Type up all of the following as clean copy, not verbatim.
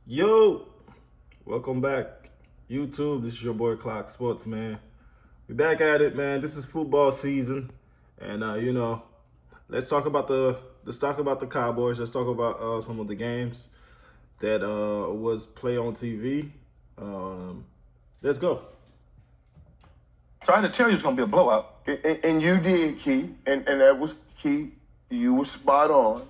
Yo, welcome back, YouTube. This is your boy Clock Sports, man. We back at it, man. This is football season, and let's talk about the Cowboys. Let's talk about some of the games that was play on TV. Let's go. Trying to tell you it's going to be a blowout. And you did, Key, and that was key. You were spot on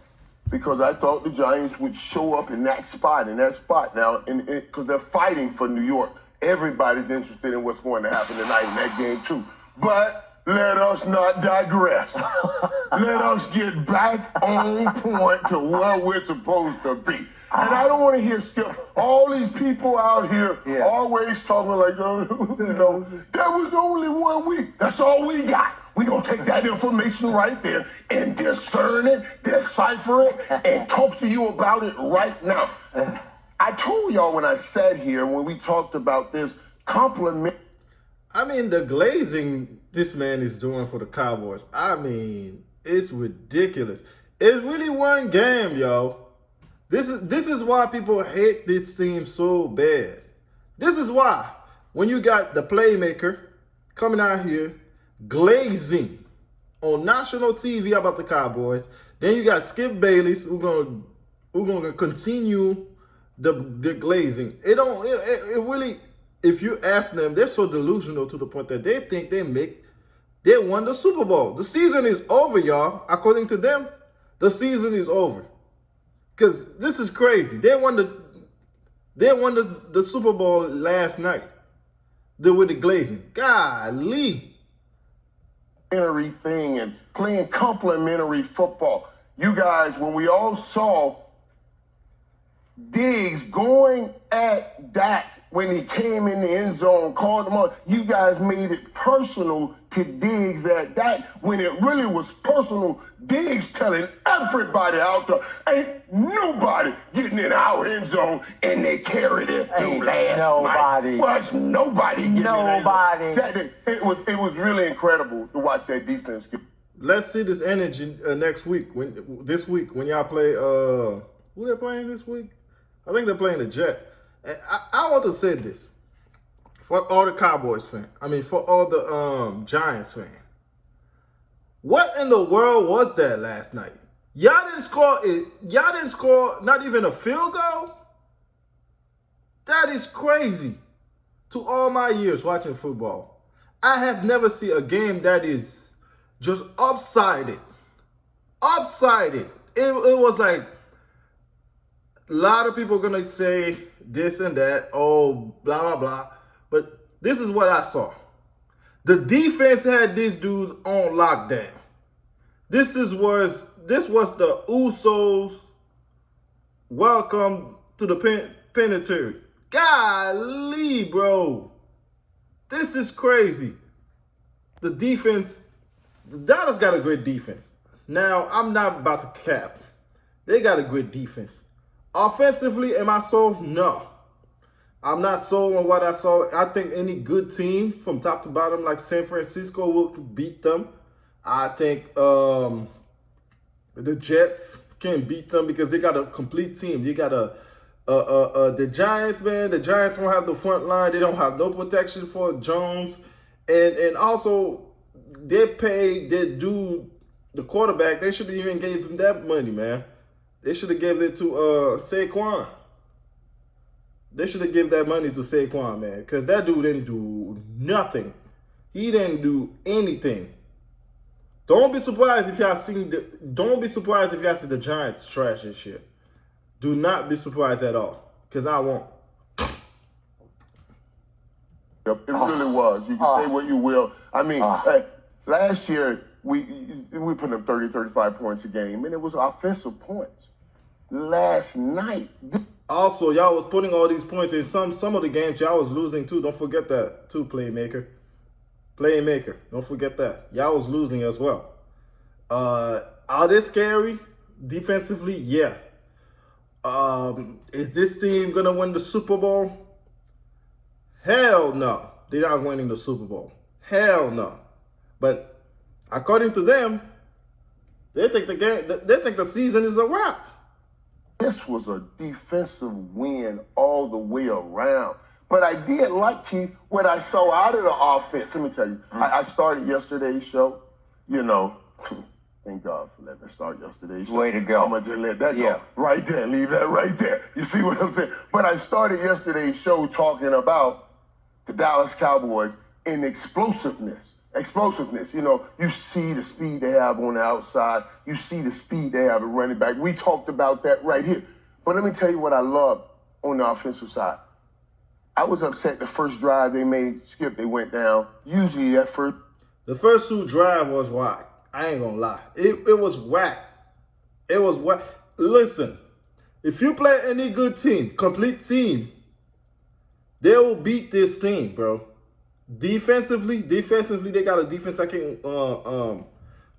because I thought the Giants would show up in that spot now, because they're fighting for New York. Everybody's interested in what's going to happen tonight in that game too. But let us not digress. Let us get back on point to where we're supposed to be. And I don't want to hear Skip. All these people out here always talking like, there was only 1 week. That's all we got. We're going to take that information right there and discern it, decipher it, and talk to you about it right now. I told y'all when I sat here, when we talked about this, compliment. I mean, the glazing this man is doing for the Cowboys. I mean, it's ridiculous. It's really one game, yo. This is why people hate this team so bad. This is why when you got the playmaker coming out here glazing on national TV about the Cowboys, then you got Skip Bayless who's gonna continue the glazing. It really, if you ask them, they're so delusional to the point that they think they won the Super Bowl. The season is over, y'all. According to them, the season is over. Because this is crazy. They won the Super Bowl last night. With the glazing. Golly. Thing and playing complimentary football. You guys, when we all saw Diggs going at Dak when he came in the end zone, called him up, you guys made it personal to Diggs at Dak when it really was personal. Diggs telling everybody out there, ain't nobody getting in our end zone, and they carried it through last night. Was nobody getting in. It was really incredible to watch that defense. Let's see this energy next week. This week when y'all play, who they playing this week? I think they're playing the Jet. And I want to say this for all the Cowboys fans. I mean, for all the Giants fans. What in the world was that last night? Y'all didn't score it. Y'all didn't score not even a field goal. That is crazy. To all my years watching football, I have never seen a game that is just upsided. Upsided. It was like, a lot of people are going to say this and that, oh, blah, blah, blah. But this is what I saw. The defense had these dudes on lockdown. This was the Usos welcome to the penitentiary. Golly, bro. This is crazy. The defense, the Dallas got a great defense. Now, I'm not about to cap. They got a great defense. Offensively, am I sold? No. I'm not sold on what I saw. I think any good team from top to bottom like San Francisco will beat them. I think the Jets can beat them because they got a complete team. They got the Giants, man. The Giants don't have the front line. They don't have no protection for Jones. And also, they paid their dude, the quarterback. They should have even gave him that money, man. They should have given it to Saquon. They should have given that money to Saquon, man, because that dude didn't do nothing. He didn't do anything. Don't be surprised if y'all see the Giants trash this year. Do not be surprised at all, because I won't. Yep, it really was. You can say what you will. I mean, last year we put up 30, 35 points a game, and it was offensive points. Last night. Also, y'all was putting all these points in some of the games y'all was losing too. Don't forget that too, playmaker. Don't forget that. Y'all was losing as well. Are they scary defensively? Yeah. Is this team gonna win the Super Bowl? Hell no. They're not winning the Super Bowl. Hell no. But according to them, they think the season is a wrap. this was a defensive win all the way around. But I did like, Keith, what I saw out of the offense. Let me tell you, I started yesterday's show, you know. Thank God for letting me start yesterday's show. Way to go. I'm going to just let that Yeah. go right there. Leave that right there. You see what I'm saying? But I started yesterday's show talking about the Dallas Cowboys and explosiveness. Explosiveness. You know, you see the speed they have on the outside. You see the speed they have at running back. We talked about that right here. But let me tell you what I love on the offensive side. I was upset the first drive they made, Skip, they went down. Usually that first... The first 2 drive was whack. I ain't gonna lie. It was whack. It was whack. Listen, if you play any good team, complete team, they will beat this team, bro. Defensively, they got a defense that can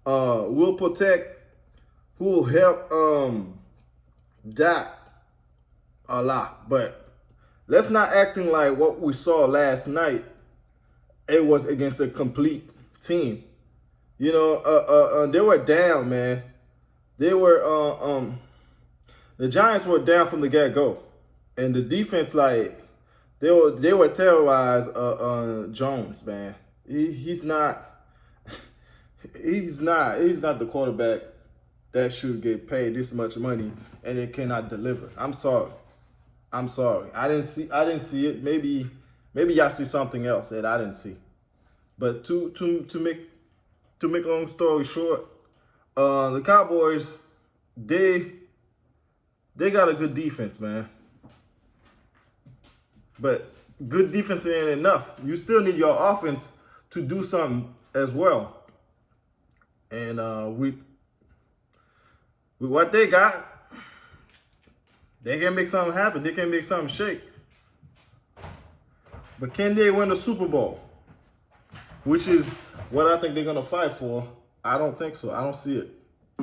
will protect, who will help Dak a lot. But let's not acting like what we saw last night. It was against a complete team. You know, they were down, man. They were the Giants were down from the get-go, and the defense, like, they were terrorized. Jones, man, he's not the quarterback that should get paid this much money and it cannot deliver. I'm sorry. I didn't see it. Maybe y'all see something else that I didn't see. But to make a long story short, the Cowboys, they got a good defense, man. But good defense ain't enough. You still need your offense to do something as well. And with what they got, they can make something happen. They can make something shake. But can they win the Super Bowl? Which is what I think they're going to fight for. I don't think so. I don't see it.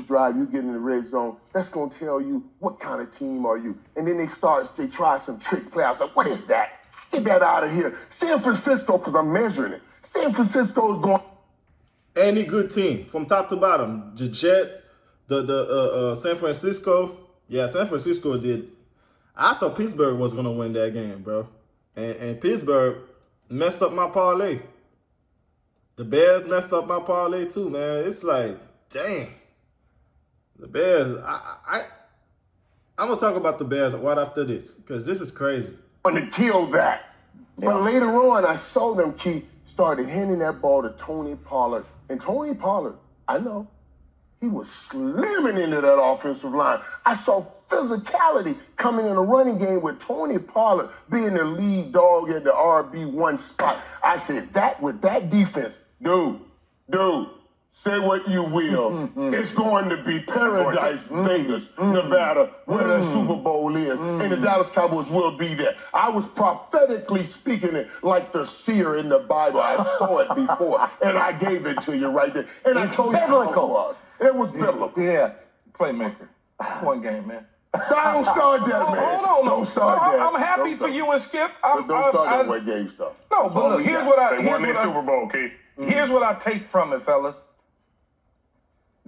Drive, you get in the red zone, that's going to tell you what kind of team are you. And then they try some trick play. I was like, what is that? Get that out of here. San Francisco, because I'm measuring it. San Francisco is going. Any good team from top to bottom. The Jet, the San Francisco. Yeah, San Francisco did. I thought Pittsburgh was going to win that game, bro. And Pittsburgh messed up my parlay. The Bears messed up my parlay too, man. It's like, dang. The Bears, I'm going to talk about the Bears right after this, because this is crazy. To kill that. Yeah. But later on, I saw them started handing that ball to Tony Pollard. And Tony Pollard, I know, he was slamming into that offensive line. I saw physicality coming in the running game with Tony Pollard being the lead dog at the RB1 spot. I said, that with that defense, dude, say what you will. It's going to be paradise, Vegas, Nevada, where that Super Bowl is. And the Dallas Cowboys will be there. I was prophetically speaking it like the seer in the Bible. I saw it before, and I gave it to you right there. And I told you how it was. It was biblical. Yeah. Playmaker. One game, man. Don't start that, man. Hold on. Don't start that. I'm happy for you and Skip. Don't start that way game stuff. No, but look, here's what I... They won their Super Bowl, Keith. Here's what I take from it, fellas.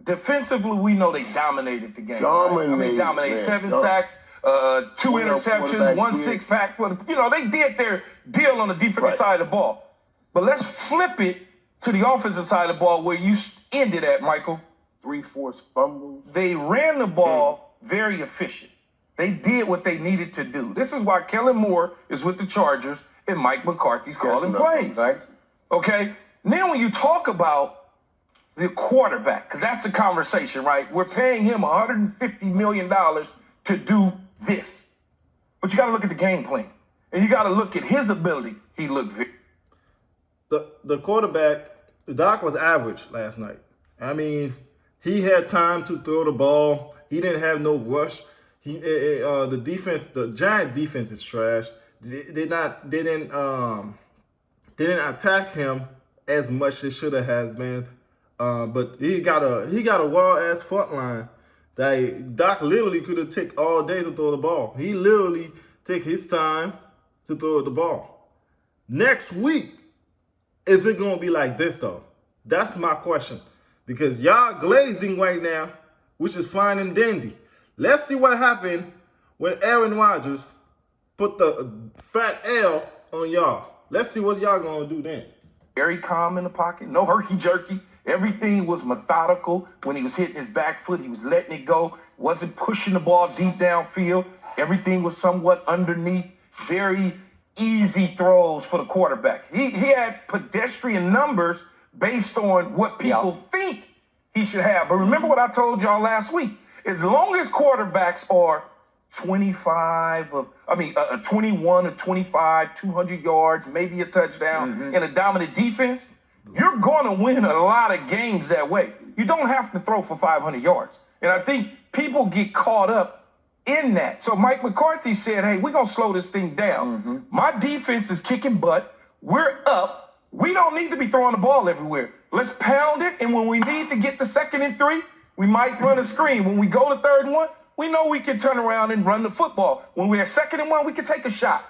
Defensively, we know they dominated the game. Dominated. Man. 7 sacks, 2 interceptions, 1 6-pack for the. You know, they did their deal on the defensive side of the ball. But let's flip it to the offensive side of the ball where you ended at, Michael. 3 forced fumbles. They ran the ball very efficient. They did what they needed to do. This is why Kellen Moore is with the Chargers and Mike McCarthy's calling plays. Right? Okay? Now when you talk about the quarterback, because that's the conversation, right? We're paying him $150 million to do this. But you got to look at the game plan. And you got to look at his ability. He looked very... The quarterback, Doc was average last night. I mean, he had time to throw the ball. He didn't have no rush. The defense, the Giant defense is trash. They didn't attack him as much as should have has, man. But he got a wild ass front line that Doc literally could have taken all day to throw the ball. He literally take his time to throw the ball. Next week, is it gonna be like this though? That's my question. Because y'all glazing right now, which is fine and dandy. Let's see what happened when Aaron Rodgers put the fat L on y'all. Let's see what y'all gonna do then. Very calm in the pocket, no herky-jerky. Everything was methodical. When he was hitting his back foot, he was letting it go. Wasn't pushing the ball deep downfield. Everything was somewhat underneath. Very easy throws for the quarterback. He had pedestrian numbers based on what people think he should have. But remember what I told y'all last week. As long as quarterbacks are 21 or 25, 200 yards, maybe a touchdown, and a dominant defense, you're going to win a lot of games that way. You don't have to throw for 500 yards. And I think people get caught up in that. So Mike McCarthy said, hey, we're going to slow this thing down. My defense is kicking butt. We're up. We don't need to be throwing the ball everywhere. Let's pound it. And when we need to get the 2nd and 3, we might run a screen. When we go to 3rd and 1, we know we can turn around and run the football. When we're at 2nd and 1, we can take a shot.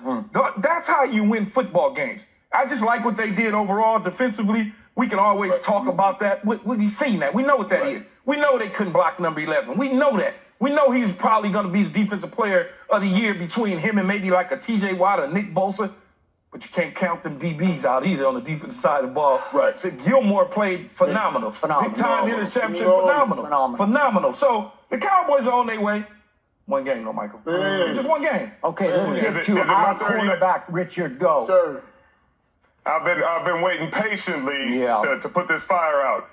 That's how you win football games. I just like what they did overall defensively. We can always talk about that. We've seen that. We know what that is. We know they couldn't block number 11. We know that. We know he's probably going to be the defensive player of the year between him and maybe like a T.J. Watt or Nick Bosa. But you can't count them DBs out either on the defensive side of the ball. Right. So Gilmore played phenomenal. Big-time interception, phenomenal. So the Cowboys are on their way. One game, though, Michael. It's just one game. Okay, let's get to our quarterback, Richard. Go. Sir. I've been waiting patiently to put this fire out.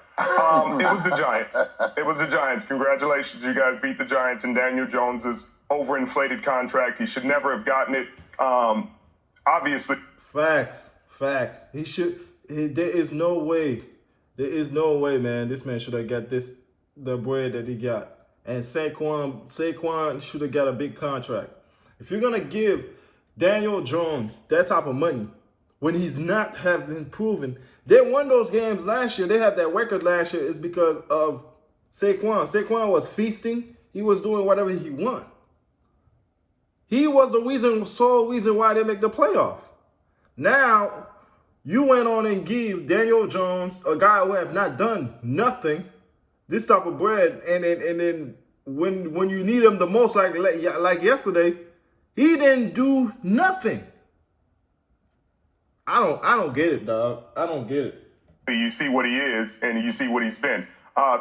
It was the Giants. It was the Giants. Congratulations, you guys beat the Giants and Daniel Jones's overinflated contract. He should never have gotten it. Obviously. Facts. He should. There is no way, man. This man should have got the bread that he got. And Saquon should have got a big contract. If you're gonna give Daniel Jones that type of money, when he's not having proven, they won those games last year. They had that record last year is because of Saquon. Saquon was feasting. He was doing whatever he wanted. He was the sole reason why they make the playoff. Now, you went on and give Daniel Jones, a guy who have not done nothing, this type of bread, and then when you need him the most, like yesterday, he didn't do nothing. I don't get it, dog. I don't get it. You see what he is, and you see what he's been.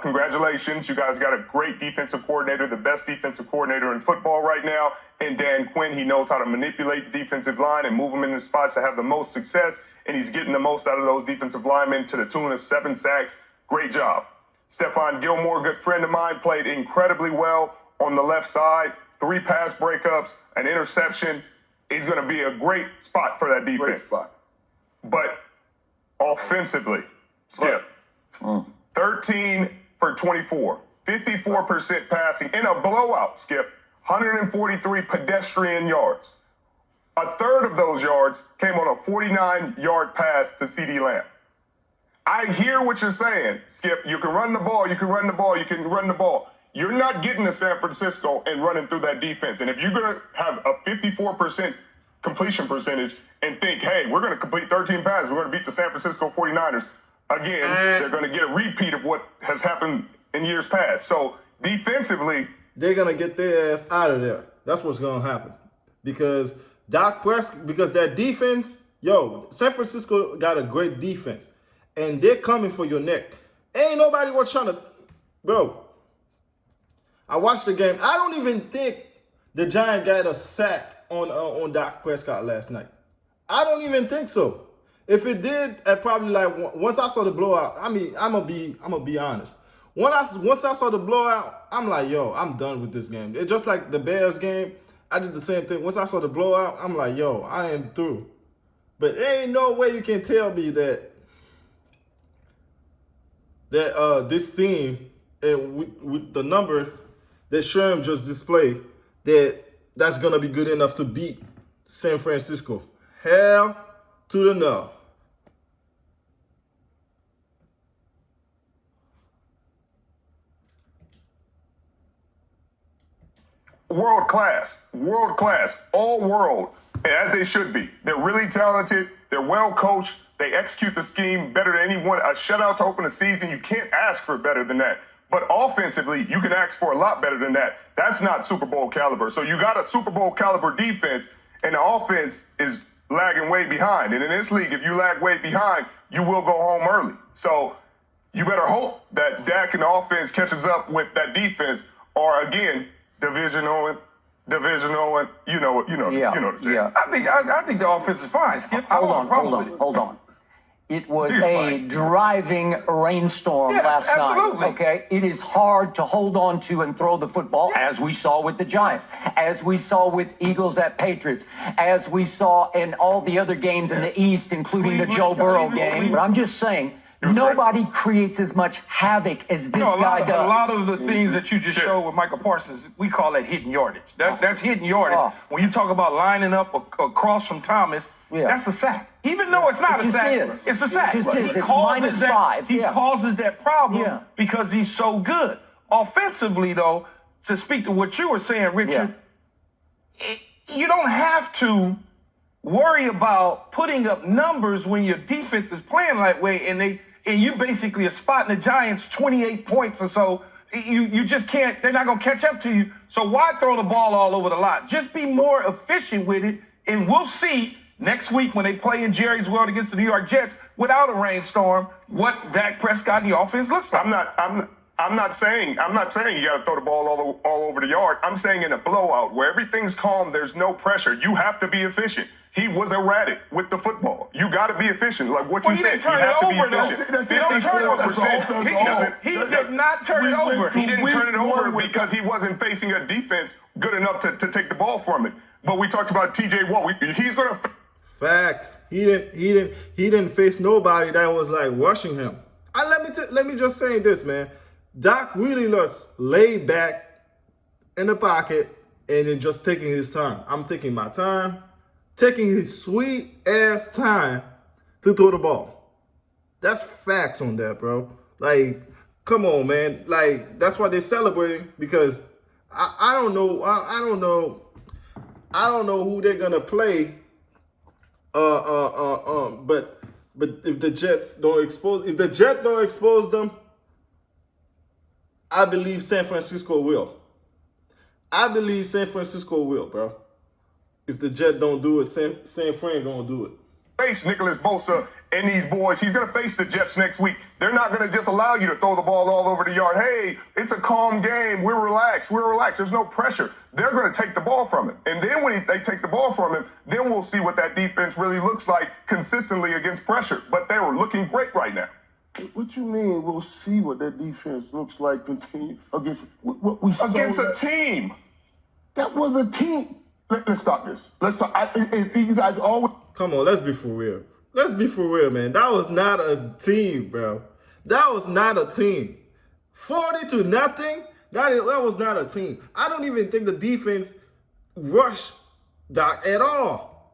Congratulations. You guys got a great defensive coordinator, the best defensive coordinator in football right now. And Dan Quinn, he knows how to manipulate the defensive line and move them into spots to have the most success. And he's getting the most out of those defensive linemen to the tune of 7 sacks. Great job. Stephon Gilmore, good friend of mine, played incredibly well on the left side. 3 pass breakups, an interception. He's going to be a great spot for that defense. Great spot. But offensively, Skip, 13 for 24, 54% passing in a blowout, Skip, 143 pedestrian yards. A third of those yards came on a 49-yard pass to CeeDee Lamb. I hear what you're saying, Skip. You can run the ball, you can run the ball, you can run the ball. You're not getting to San Francisco and running through that defense. And if you're going to have a 54% completion percentage and think, hey, we're going to complete 13 passes, we're going to beat the San Francisco 49ers, again, they're going to get a repeat of what has happened in years past. So defensively, they're going to get their ass out of there. That's what's going to happen. Because that defense, San Francisco got a great defense. And they're coming for your neck. Ain't nobody was trying to, bro. I watched the game. I don't even think the Giants got a sack on Dak Prescott last night. I don't even think so. If it did, I probably once I saw the blowout. I mean, I'm gonna be honest. Once I saw the blowout, I'm like, I'm done with this game. It's just like the Bears game. I did the same thing. Once I saw the blowout, I'm like, I am through. But there ain't no way you can tell me that this team and with the number that Sherm just displayed, that's gonna be good enough to beat San Francisco. Hell to the no. world class, all world, as they should be. They're really talented. They're well coached. They execute the scheme better than anyone. A shutout to open the season, you can't ask for better than that. But offensively, you can ask for a lot better than that. That's not Super Bowl caliber. So you got a Super Bowl caliber defense, and the offense is lagging way behind. And in this league, if you lag way behind, you will go home early. So you better hope that Dak and the offense catches up with that defense, or again, divisional, and you know. I think the offense is fine. Skip, I don't have a problem with it. Hold on. It was You're a fine. driving rainstorm Yes, last absolutely. night. Okay, it is hard to hold on to and throw the football, as we saw with the Giants, as we saw with Eagles at Patriots, as we saw in all the other games in the East, including the Joe Burrow game. But I'm just saying, nobody creates as much havoc as this guy does. A lot of the things that you just showed with Michael Parsons, we call that hidden yardage. That's hidden yardage. Oh. When you talk about lining up across from Thomas, that's a sack. Even though it's not a just sack, is. it's a sack. It just is. He It's causes -5. He causes that problem Yeah. because he's so good. Offensively, though, to speak to what you were saying, Richard, you don't have to worry about putting up numbers when your defense is playing that way, and you basically are spotting the Giants 28 points or so. You just can't. They're not gonna catch up to you. So why throw the ball all over the lot? Just be more efficient with it, and we'll see next week when they play in Jerry's World against the New York Jets without a rainstorm what Dak Prescott and the offense looks like. I'm not saying you got to throw the ball all over the yard. I'm saying in a blowout where everything's calm, there's no pressure. You have to be efficient. He was erratic with the football. You got to be efficient, like what you said. He has to be efficient. He did not turn it over. He didn't turn it over because he wasn't facing a defense good enough to take the ball from it. But we talked about T.J. Watt. He's gonna. Facts. He didn't face nobody that was like rushing him. Let me just say this, man. Doc really looks laid back in the pocket and then just taking his time. I'm taking my time, taking his sweet ass time to throw the ball. That's facts on that, bro. Like, come on, man. Like, that's why they're celebrating, because I don't know. I don't know who they're gonna play. But if the Jets don't expose them, I believe San Francisco will. I believe San Francisco will, bro. If the Jets don't do it, San Fran gonna do it. Face Nicholas Bosa and these boys. He's going to face the Jets next week. They're not going to just allow you to throw the ball all over the yard. Hey, it's a calm game. We're relaxed. There's no pressure. They're going to take the ball from him. And then when they take the ball from him, then we'll see what that defense really looks like consistently against pressure. But they were looking great right now. What you mean? We'll see what that defense looks like continue against what we saw Against a team. That was a team. Let's stop this. Let's stop. You guys always. Come on, let's be for real. Let's be for real, man. That was not a team, bro. That was not a team. 40-0. That was not a team. I don't even think the defense rushed Doc at all.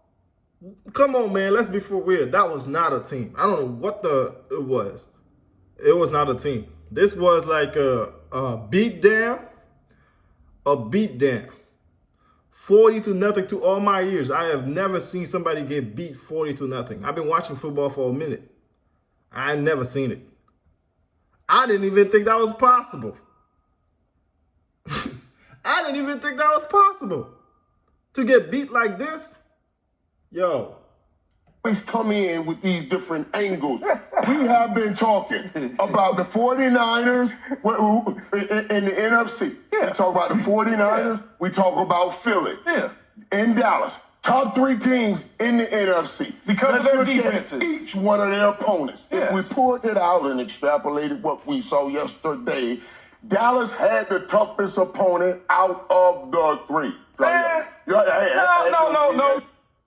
Come on, man. Let's be for real. That was not a team. I don't know what it was. It was not a team. This was like a beatdown. A beatdown. 40-0 to all my years. I have never seen somebody get beat 40-0. I've been watching football for a minute. I ain't never seen it. I didn't even think that was possible. I didn't even think that was possible. To get beat like this? Yo. always come in with these different angles. We have been talking about the 49ers in the NFC. We talk about the 49ers. We talk about Philly. In Dallas. Top three teams in the NFC. Because Let's of their look defenses. at each one of their opponents. Yes. If we pulled it out and extrapolated what we saw yesterday, Dallas had the toughest opponent out of the three. No.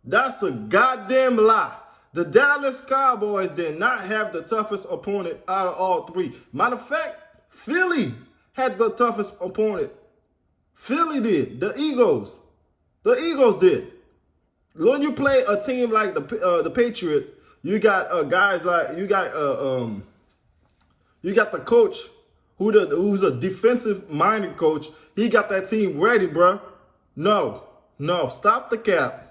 That's a goddamn lie. The Dallas Cowboys did not have the toughest opponent out of all three. Matter of fact, Philly had the toughest opponent. Philly did. The Eagles did. When you play a team like the Patriot, you got guys like you got the coach who's a defensive minded coach. He got that team ready, bro. No, stop the cap.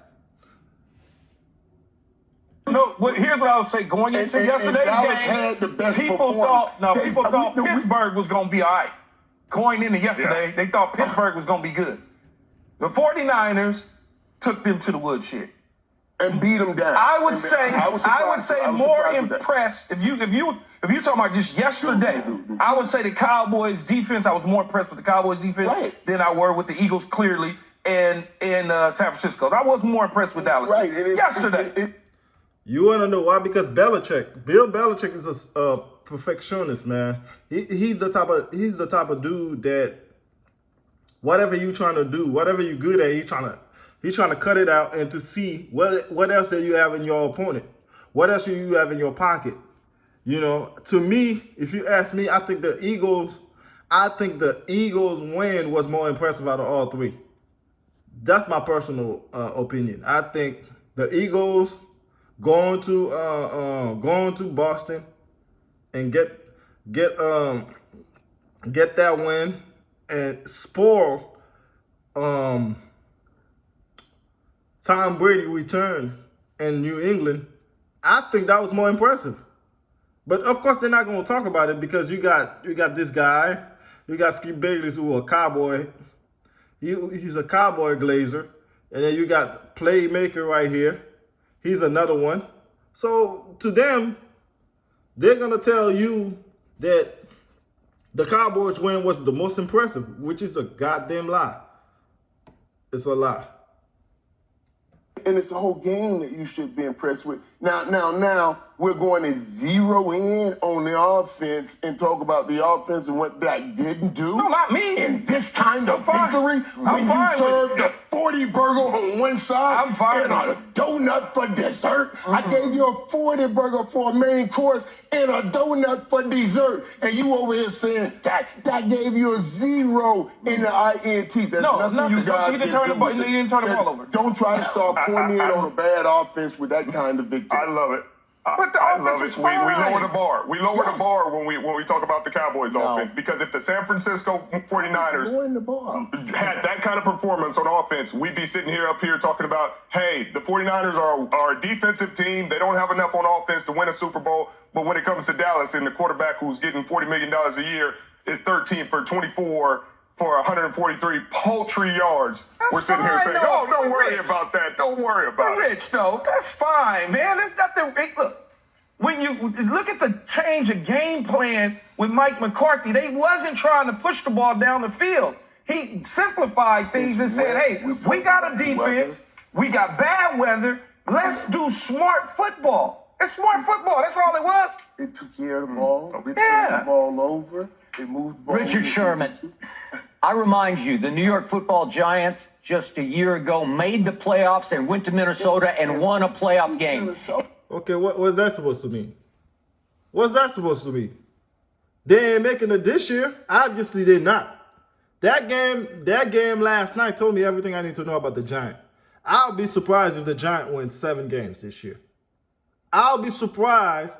No, here's what I would say. Going into yesterday's Dallas game, had the best people performance. thought Pittsburgh was going to be all right. Going into yesterday, they thought Pittsburgh was going to be good. The 49ers took them to the woodshed. And beat them down. I would say more impressed. If you talking about just yesterday, I would say the Cowboys defense. I was more impressed with the Cowboys defense than I were with the Eagles clearly and in San Francisco. I was more impressed with Dallas yesterday. You want to know why? Because Bill Belichick is a perfectionist, man. He's the type of dude that whatever you trying to do, whatever you good at, He's trying to cut it out and to see what else do you have in your opponent? What else do you have in your pocket? You know, to me, if you ask me, I think the Eagles win was more impressive out of all three. That's my personal opinion. I think the Eagles going to Boston and get that win and spoil Tom Brady return in New England, I think that was more impressive. But of course, they're not going to talk about it because you got this guy, you got Skip Bayless, who a cowboy. He's a cowboy glazer, and then you got playmaker right here. He's another one. So to them, they're going to tell you that the Cowboys win was the most impressive, which is a goddamn lie. It's a lie. And it's the whole game that you should be impressed with. Now, we're going to zero in on the offense and talk about the offense and what that didn't do. No, not me. In this kind of victory, when you served a 40 burger on one side and a donut for dessert. I gave you a 40 burger for a main course and a donut for dessert. And you over here saying that gave you a 0 in the INT. There's nothing you guys can do. You didn't turn the ball over. Don't try to start pointing in on a bad offense with that kind of victory. I love it. But the offense was fine. We lower the bar. We lower the bar when we talk about the Cowboys offense, because if the San Francisco 49ers had that kind of performance on offense, we'd be sitting here up here talking about, hey, the 49ers are a defensive team. They don't have enough on offense to win a Super Bowl. But when it comes to Dallas and the quarterback who's getting $40 million a year is 13 for 24 for 143 paltry yards. We're sitting here saying, "Oh, don't worry about that. Don't worry about it." Rich, though, that's fine, man. That's nothing. Look, when you look at the change of game plan with Mike McCarthy, they wasn't trying to push the ball down the field. He simplified things and said, "Hey, we got a defense. We got bad weather. Let's do smart football." It's smart football. That's all it was. It took care of the ball. It turned the ball over. It moved the ball. Richard Sherman. I remind you, the New York Football Giants just a year ago made the playoffs and went to Minnesota and won a playoff game. Okay, what's that supposed to mean? What's that supposed to mean? They ain't making it this year. Obviously, they're not. That game last night told me everything I need to know about the Giants. I'll be surprised if the Giants win 7 games this year. I'll be surprised.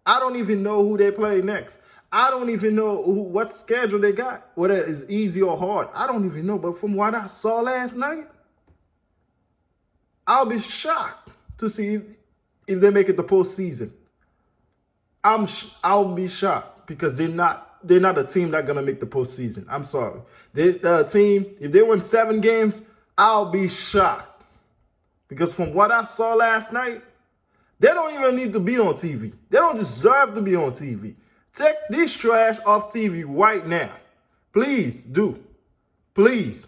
I don't even know who they play next. I don't even know what schedule they got, whether it's easy or hard. I don't even know. But from what I saw last night, I'll be shocked to see if they make it the postseason. I'll be shocked because they're not a team that's gonna make the postseason. I'm sorry. The team, if they win 7 games, I'll be shocked. Because from what I saw last night, they don't even need to be on TV. They don't deserve to be on TV. Take this trash off TV right now. Please do. Please.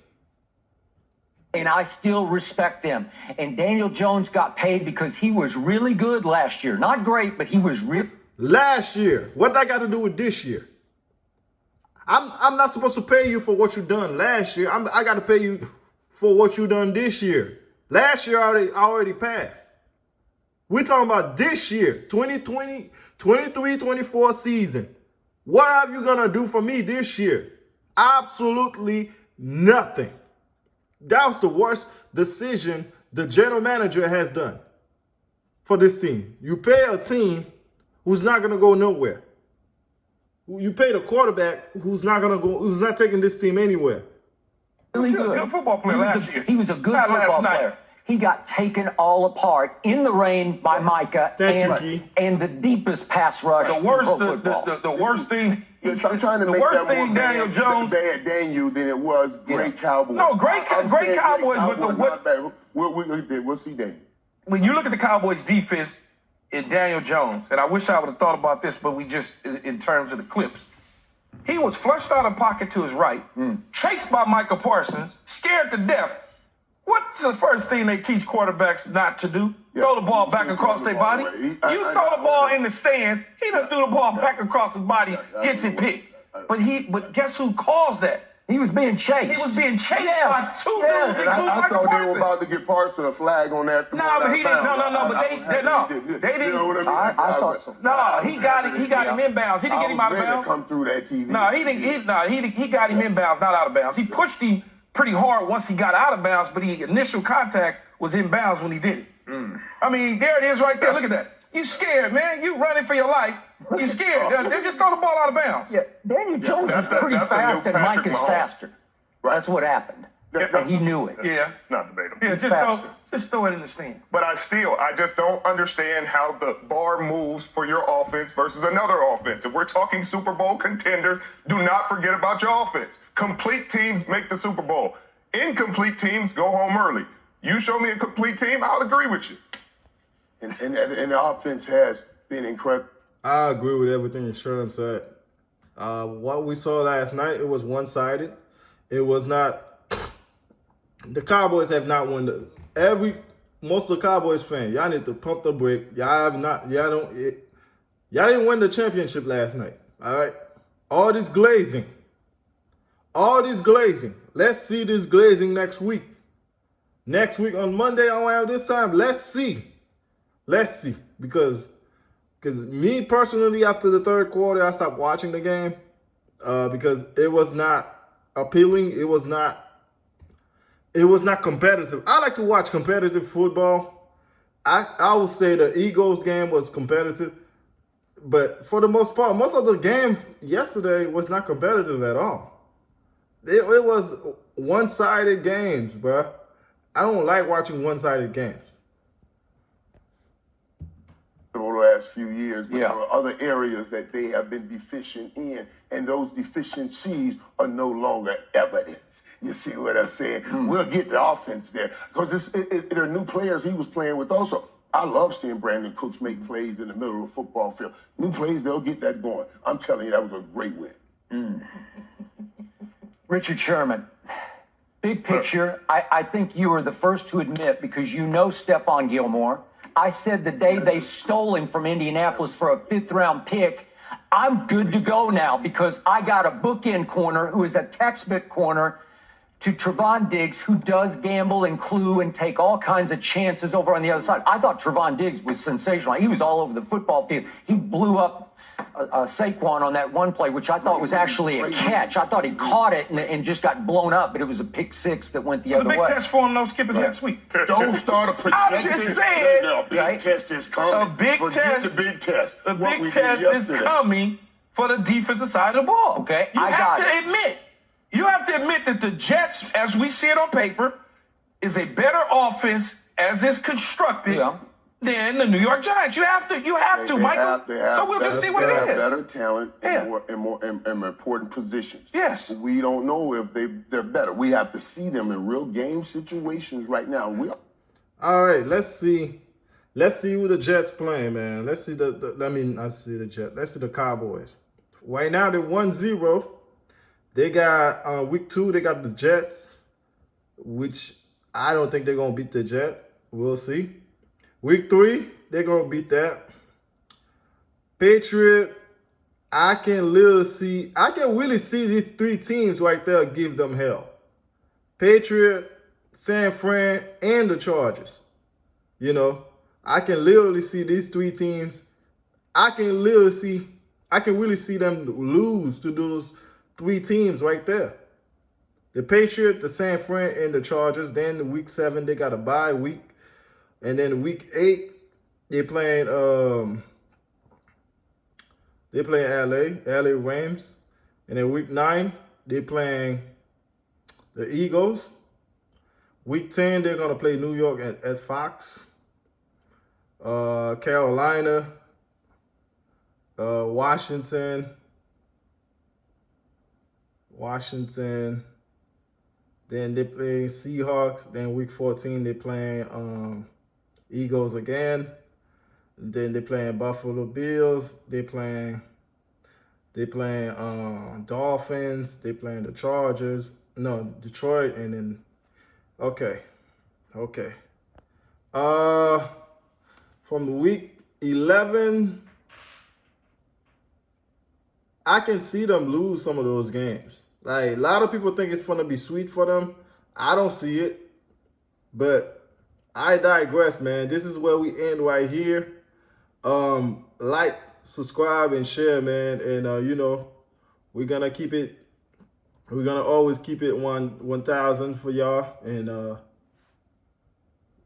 And I still respect them. And Daniel Jones got paid because he was really good last year. Not great, but he was really. Last year. What that got to do with this year? I'm not supposed to pay you for what you done last year. I got to pay you for what you done this year. Last year already passed. We're talking about this year, 2020, 23-24 season. What are you going to do for me this year? Absolutely nothing. That was the worst decision the general manager has done for this team. You pay a team who's not going to go nowhere. You pay the quarterback who's not taking this team anywhere. Really good football player last year. He was a good football player. he got taken all apart in the rain by Micah Thank you, Key. and the deepest pass rush The worst, in pro football. the worst thing. Yes, I'm trying to the make worst that thing more Daniel Jones. bad Daniel than it was great Cowboys. No, great I'm Cowboys, saying but the what? not bad. We'll see Daniel. When you look at the Cowboys defense in Daniel Jones, and I wish I would have thought about this, but we just, in terms of the clips, he was flushed out of pocket to his right, chased by Michael Parsons, scared to death. What's the first thing they teach quarterbacks not to do? Throw the ball back across their body. You throw the ball in the stands, he done threw the ball back across his body, gets it picked. But guess who caused that? He was being chased. He was being chased Yes. by two Yes. dudes, I including Michael thought they Parsons. were about to get Parsons a flag on that. No, but he didn't. No, but they didn't. You know what I mean? I thought so. No, he got it. He got him inbounds. He didn't get him out of bounds. Come through that TV. No, he didn't. He got him inbounds, not out of bounds. He pushed him pretty hard once he got out of bounds, but the initial contact was inbounds when he did it. I mean, there it is right there. Look at that. You scared, man. You running for your life. You scared. They just throw the ball out of bounds. Yeah, Daniel Jones was that's pretty the fast, new and Mike Patrick is Mahomes. faster. That's what happened. And he knew it. Yeah. It's not debatable. Yeah, just throw it in the stand. But I just don't understand how the bar moves for your offense versus another offense. If we're talking Super Bowl contenders, do not forget about your offense. Complete teams make the Super Bowl. Incomplete teams go home early. You show me a complete team, I'll agree with you. And the offense has been incredible. I agree with everything Sherm said. What we saw last night, it was one-sided. It was not. The Cowboys have not won most of the Cowboys fans. Y'all need to pump the brake. Y'all didn't win the championship last night. All right, all this glazing. Let's see this glazing next week. Next week on Monday around this time. Let's see. Because me personally, after the third quarter, I stopped watching the game because it was not appealing. It was not competitive. I like to watch competitive football. I would say the Eagles game was competitive, but for the most part, most of the game yesterday was not competitive at all. It was one-sided games, bruh. I don't like watching one-sided games. Over the last few years, but Yeah. there are other areas that they have been deficient in, and those deficiencies are no longer evidence. You see what I'm saying? We'll get the offense there because there are new players he was playing with also. I love seeing Brandon Cooks make plays in the middle of the football field. New plays, they'll get that going. I'm telling you, that was a great win. Richard Sherman, big picture, I think you were the first to admit, because you know Stephon Gilmore. I said the day they stole him from Indianapolis for a 5th-round pick, I'm good to go now because I got a bookend corner who is a textbook corner to Trevon Diggs, who does gamble and clue and take all kinds of chances over on the other side. I thought Trevon Diggs was sensational. He was all over the football field. He blew up Saquon on that one play, which I thought was actually a catch. I thought he caught it and just got blown up, but it was a pick six that went the The other big way. test for him, though, Skip, is next week. Don't start a projection. I'm just saying. No, big Right? test is coming. A big Forget test. the big test. The What we big did test is yesterday. coming for the defensive side of the ball. Okay, You I have got to it. admit. You have to admit that the Jets, as we see it on paper, is a better offense as it's constructed Yeah. than the New York Giants. You have to, They Michael. have So we'll just better- see what they it have is. Better talent Yeah. and more important positions. Yes. We don't know if they're better. We have to see them in real game situations right now. All right, let's see who the Jets playing, man. Let's see I see the Jets. Let's see the Cowboys. Right now they're 1-0. They got week 2, they got the Jets, which I don't think they're gonna beat the Jets. We'll see. Week 3, they're gonna beat that. Patriot, I can really see these 3 teams right there give them hell. Patriot, San Fran, and the Chargers. You know, I can literally see these 3 teams. I can really see them lose to those 3 teams right there. The Patriot, the San Fran, and the Chargers. Then the week 7, they got a bye week. And then week 8, they're playing LA Rams. And then week 9, they're playing the Eagles. Week 10, they're going to play New York at Fox. Carolina. Washington. Then they play Seahawks. Then week 14, they playing Eagles again. And then they playing Buffalo Bills. They playing Dolphins. They playing the Chargers. No, Detroit. And then okay. From week 11, I can see them lose some of those games. Like, a lot of people think it's going to be sweet for them. I don't see it. But I digress, man. This is where we end right here. Like, subscribe, and share, man. And, we're going to keep it. We're going to always keep it 1,000 for y'all. And,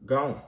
gone.